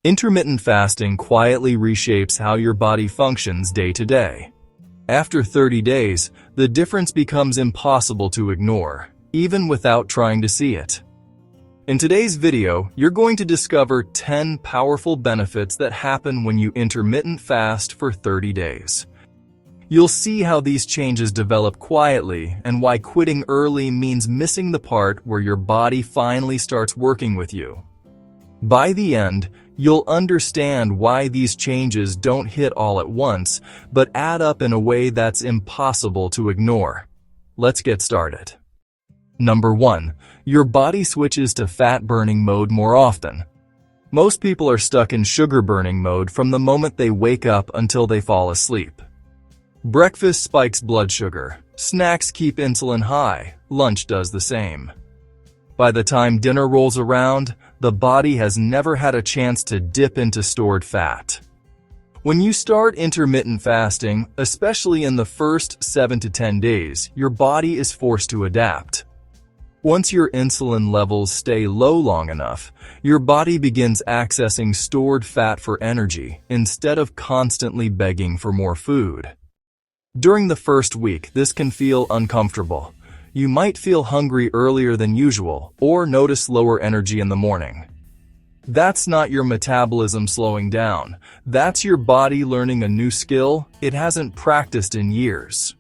Intermittent fasting quietly reshapes how your body functions day to day. After 30 days, the difference becomes impossible to ignore, even without trying to see it. In today's video, you're going to discover 10 powerful benefits that happen when you intermittent fast for 30 days. You'll see how these changes develop quietly and why quitting early means missing the part where your body finally starts working with you. By the end, you'll understand why these changes don't hit all at once, but add up in a way that's impossible to ignore. Let's get started. Number 1. Your body switches to fat-burning mode more often. Most people are stuck in sugar-burning mode from the moment they wake up until they fall asleep. Breakfast spikes blood sugar, snacks keep insulin high, lunch does the same. By the time dinner rolls around, the body has never had a chance to dip into stored fat. When you start intermittent fasting, especially in the first 7 to 10 days, your body is forced to adapt. Once your insulin levels stay low long enough, your body begins accessing stored fat for energy instead of constantly begging for more food. During the first week, this can feel uncomfortable. You might feel hungry earlier than usual or notice lower energy in the morning. That's not your metabolism slowing down. That's your body learning a new skill it hasn't practiced in years.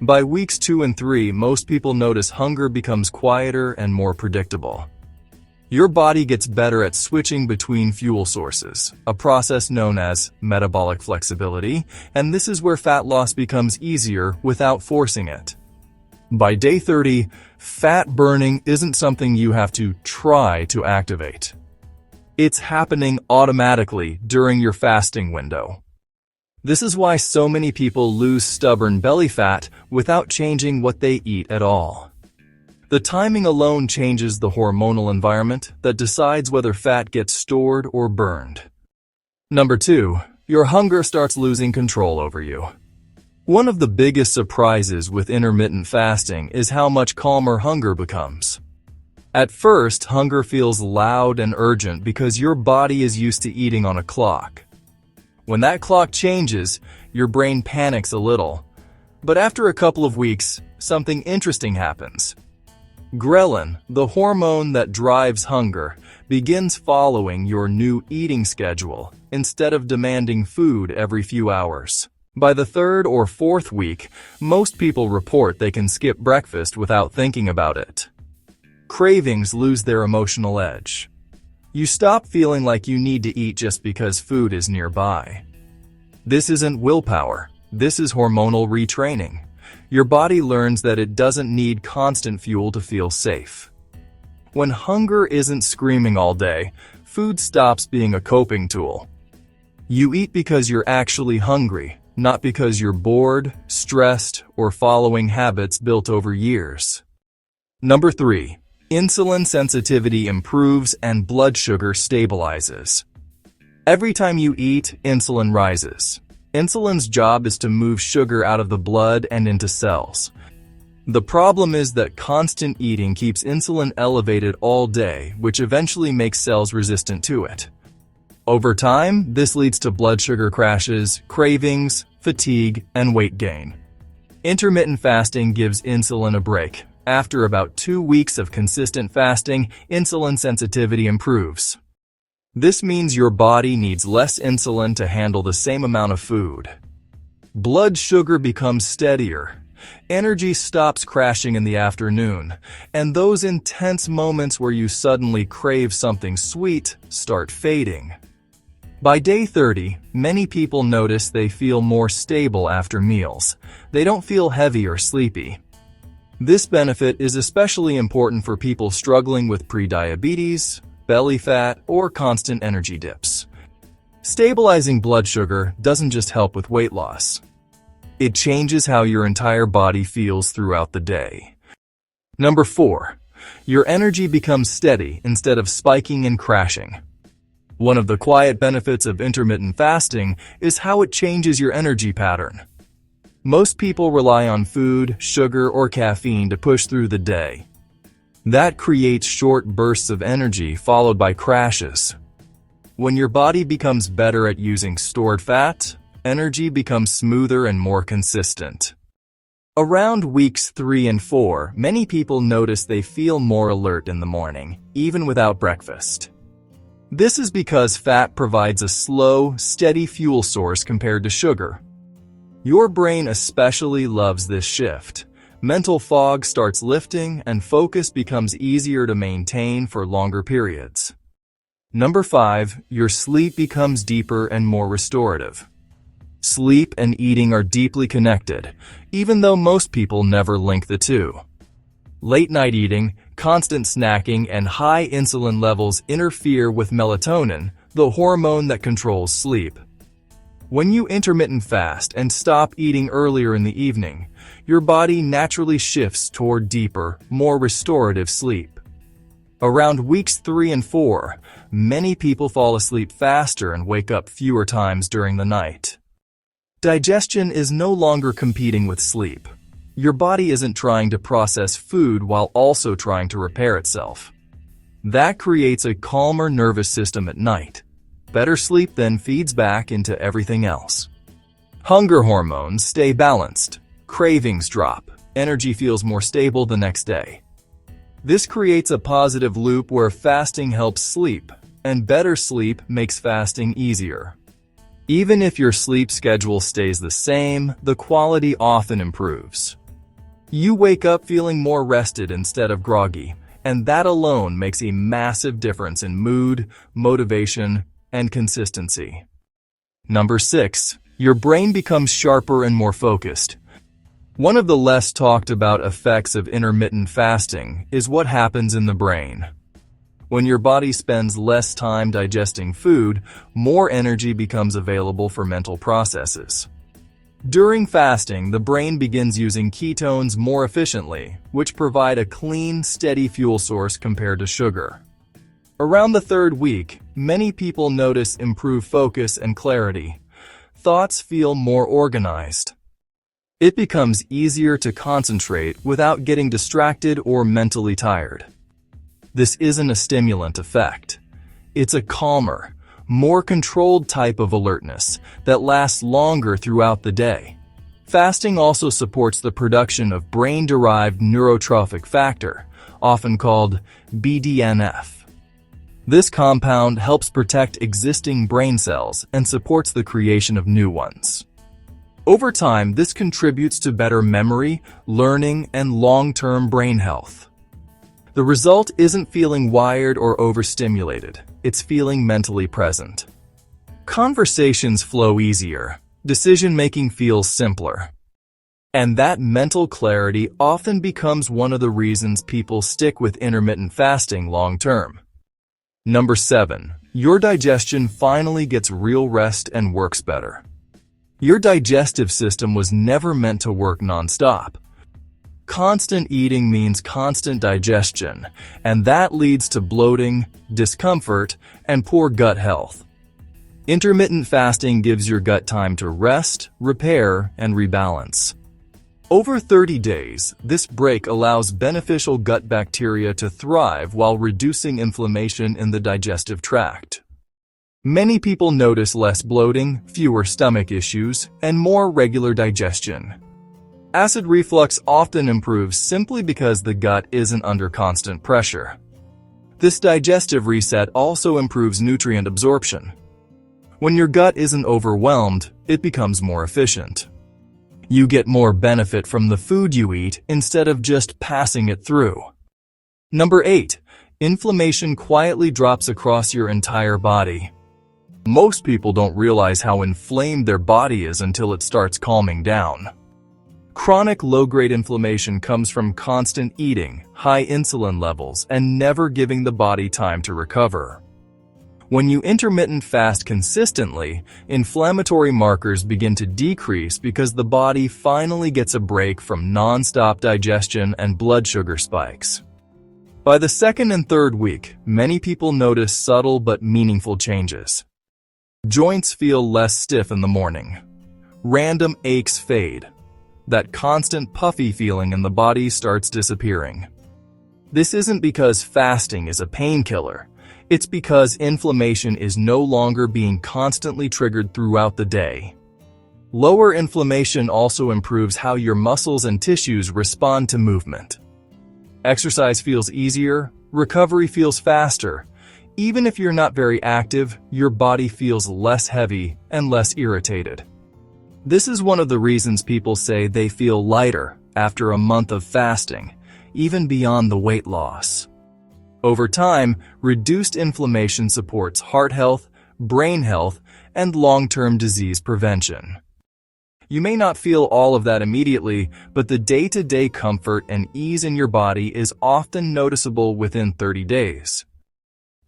By weeks 2 and 3, most people notice hunger becomes quieter and more predictable. Your body gets better at switching between fuel sources, a process known as metabolic flexibility, and this is where fat loss becomes easier without forcing it. By day 30, fat burning isn't something you have to try to activate. It's happening automatically during your fasting window. This is why so many people lose stubborn belly fat without changing what they eat at all. The timing alone changes the hormonal environment that decides whether fat gets stored or burned. Number 2, your hunger starts losing control over you. One of the biggest surprises with intermittent fasting is how much calmer hunger becomes. At first, hunger feels loud and urgent because your body is used to eating on a clock. When that clock changes, your brain panics a little. But after a couple of weeks, something interesting happens. Ghrelin, the hormone that drives hunger, begins following your new eating schedule instead of demanding food every few hours. By the 3rd or 4th week, most people report they can skip breakfast without thinking about it. Cravings lose their emotional edge. You stop feeling like you need to eat just because food is nearby. This isn't willpower. This is hormonal retraining. Your body learns that it doesn't need constant fuel to feel safe. When hunger isn't screaming all day, food stops being a coping tool. You eat because you're actually hungry, not because you're bored, stressed, or following habits built over years. Number 3. Insulin sensitivity improves and blood sugar stabilizes. Every time you eat, insulin rises. Insulin's job is to move sugar out of the blood and into cells. The problem is that constant eating keeps insulin elevated all day, which eventually makes cells resistant to it. Over time, this leads to blood sugar crashes, cravings, fatigue, and weight gain. Intermittent fasting gives insulin a break. After about 2 weeks of consistent fasting, insulin sensitivity improves. This means your body needs less insulin to handle the same amount of food. Blood sugar becomes steadier. Energy stops crashing in the afternoon, and those intense moments where you suddenly crave something sweet start fading. By day 30, many people notice they feel more stable after meals. They don't feel heavy or sleepy. This benefit is especially important for people struggling with prediabetes, belly fat, or constant energy dips. Stabilizing blood sugar doesn't just help with weight loss. It changes how your entire body feels throughout the day. Number 4. Your energy becomes steady instead of spiking and crashing. One of the quiet benefits of intermittent fasting is how it changes your energy pattern. Most people rely on food, sugar, or caffeine to push through the day. That creates short bursts of energy followed by crashes. When your body becomes better at using stored fat, energy becomes smoother and more consistent. Around weeks 3 and 4, many people notice they feel more alert in the morning, even without breakfast. This is because fat provides a slow, steady fuel source compared to sugar. Your brain especially loves this shift. Mental fog starts lifting and focus becomes easier to maintain for longer periods. Number 5, your sleep becomes deeper and more restorative. Sleep and eating are deeply connected, even though most people never link the two. Late-night eating, constant snacking, and high insulin levels interfere with melatonin, the hormone that controls sleep. When you intermittent fast and stop eating earlier in the evening, your body naturally shifts toward deeper, more restorative sleep. Around weeks 3 and 4, many people fall asleep faster and wake up fewer times during the night. Digestion is no longer competing with sleep. Your body isn't trying to process food while also trying to repair itself. That creates a calmer nervous system at night. Better sleep then feeds back into everything else. Hunger hormones stay balanced. Cravings drop. Energy feels more stable the next day. This creates a positive loop where fasting helps sleep, and better sleep makes fasting easier. Even if your sleep schedule stays the same, the quality often improves. You wake up feeling more rested instead of groggy, and that alone makes a massive difference in mood, motivation, and consistency. Number 6, your brain becomes sharper and more focused. One of the less talked about effects of intermittent fasting is what happens in the brain. When your body spends less time digesting food, more energy becomes available for mental processes. During fasting, the brain begins using ketones more efficiently, which provide a clean, steady fuel source compared to sugar. Around the 3rd week, many people notice improved focus and clarity. Thoughts feel more organized. It becomes easier to concentrate without getting distracted or mentally tired. This isn't a stimulant effect. It's a calmer, more controlled type of alertness that lasts longer throughout the day. Fasting also supports the production of brain-derived neurotrophic factor, often called BDNF. This compound helps protect existing brain cells and supports the creation of new ones. Over time, this contributes to better memory, learning, and long-term brain health. The result isn't feeling wired or overstimulated, it's feeling mentally present. Conversations flow easier, decision-making feels simpler. And that mental clarity often becomes one of the reasons people stick with intermittent fasting long-term. Number 7, your digestion finally gets real rest and works better. Your digestive system was never meant to work non-stop. Constant eating means constant digestion, and that leads to bloating, discomfort, and poor gut health. Intermittent fasting gives your gut time to rest, repair, and rebalance. Over 30 days, this break allows beneficial gut bacteria to thrive while reducing inflammation in the digestive tract. Many people notice less bloating, fewer stomach issues, and more regular digestion. Acid reflux often improves simply because the gut isn't under constant pressure. This digestive reset also improves nutrient absorption. When your gut isn't overwhelmed, it becomes more efficient. You get more benefit from the food you eat instead of just passing it through. Number 8, inflammation quietly drops across your entire body. Most people don't realize how inflamed their body is until it starts calming down. Chronic low-grade inflammation comes from constant eating, high insulin levels, and never giving the body time to recover. When you intermittent fast consistently, inflammatory markers begin to decrease because the body finally gets a break from non-stop digestion and blood sugar spikes. By the 2nd and 3rd week, many people notice subtle but meaningful changes. Joints feel less stiff in the morning. Random aches fade. That constant puffy feeling in the body starts disappearing. This isn't because fasting is a painkiller. It's because inflammation is no longer being constantly triggered throughout the day. Lower inflammation also improves how your muscles and tissues respond to movement. Exercise feels easier, recovery feels faster. Even if you're not very active, your body feels less heavy and less irritated. This is one of the reasons people say they feel lighter after a month of fasting, even beyond the weight loss. Over time, reduced inflammation supports heart health, brain health, and long-term disease prevention. You may not feel all of that immediately, but the day-to-day comfort and ease in your body is often noticeable within 30 days.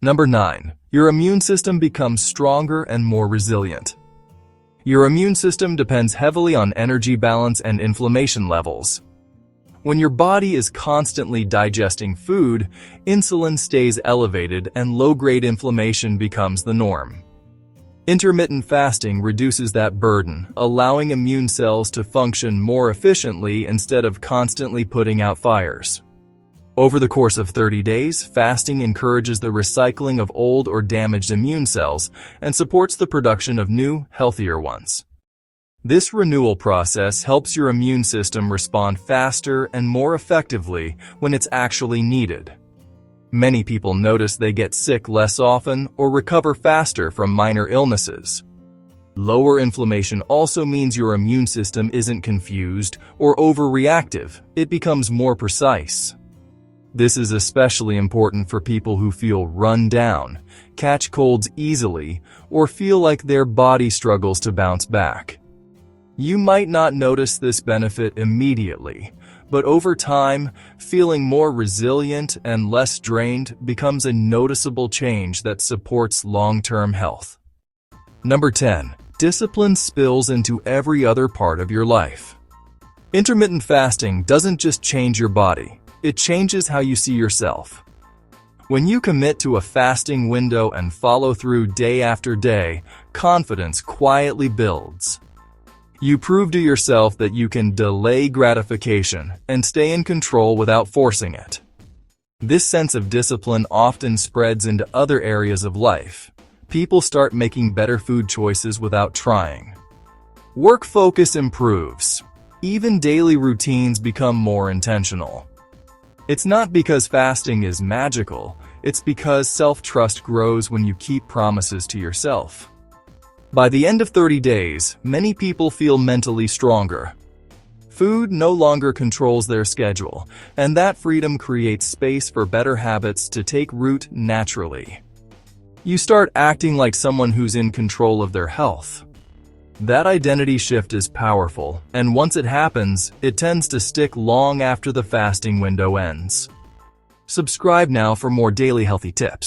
Number 9. Your immune system becomes stronger and more resilient. Your immune system depends heavily on energy balance and inflammation levels. When your body is constantly digesting food, insulin stays elevated and low-grade inflammation becomes the norm. Intermittent fasting reduces that burden, allowing immune cells to function more efficiently instead of constantly putting out fires. Over the course of 30 days, fasting encourages the recycling of old or damaged immune cells and supports the production of new, healthier ones. This renewal process helps your immune system respond faster and more effectively when it's actually needed. Many people notice they get sick less often or recover faster from minor illnesses. Lower inflammation also means your immune system isn't confused or overreactive. It becomes more precise. This is especially important for people who feel run down, catch colds easily, or feel like their body struggles to bounce back. You might not notice this benefit immediately, but over time, feeling more resilient and less drained becomes a noticeable change that supports long-term health. Number 10. Discipline spills into every other part of your life. Intermittent fasting doesn't just change your body, it changes how you see yourself. When you commit to a fasting window and follow through day after day, confidence quietly builds. You prove to yourself that you can delay gratification and stay in control without forcing it. This sense of discipline often spreads into other areas of life. People start making better food choices without trying. Work focus improves. Even daily routines become more intentional. It's not because fasting is magical, it's because self-trust grows when you keep promises to yourself. By the end of 30 days, many people feel mentally stronger. Food no longer controls their schedule, and that freedom creates space for better habits to take root naturally. You start acting like someone who's in control of their health. That identity shift is powerful, and once it happens, it tends to stick long after the fasting window ends. Subscribe now for more daily healthy tips.